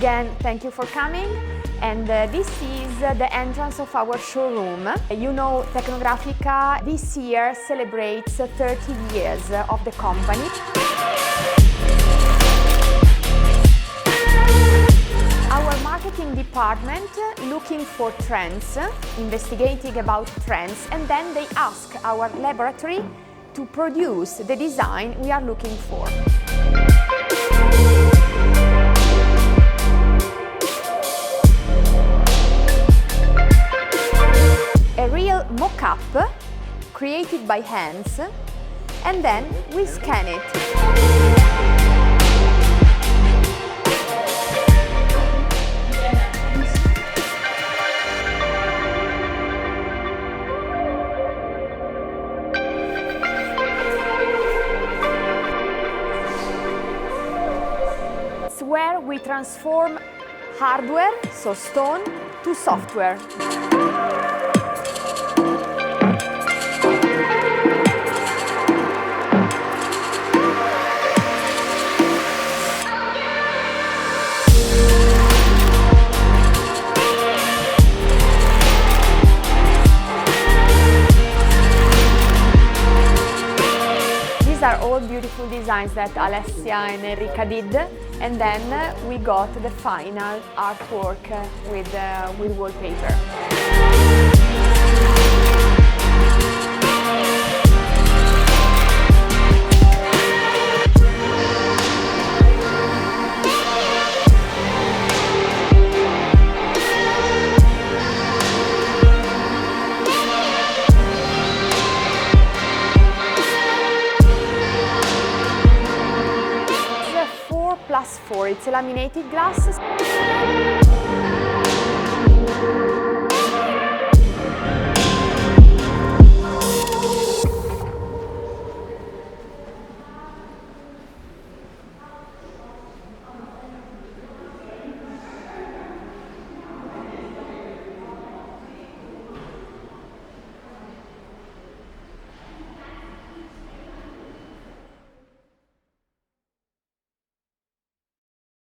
again, thank you for coming. And this is the entrance of our showroom. You know, Tecnografica this year celebrates 30 years of the company. Our marketing department looking for trends, investigating about trends, and then they ask our laboratory to produce the design we are looking for. A real mock-up created by hands, and then we scan it. It's where we transform hardware, so stone, to software. These are all beautiful designs that Alessia and Enrica did, and then we got the final artwork with wallpaper. +4, it's a laminated glass.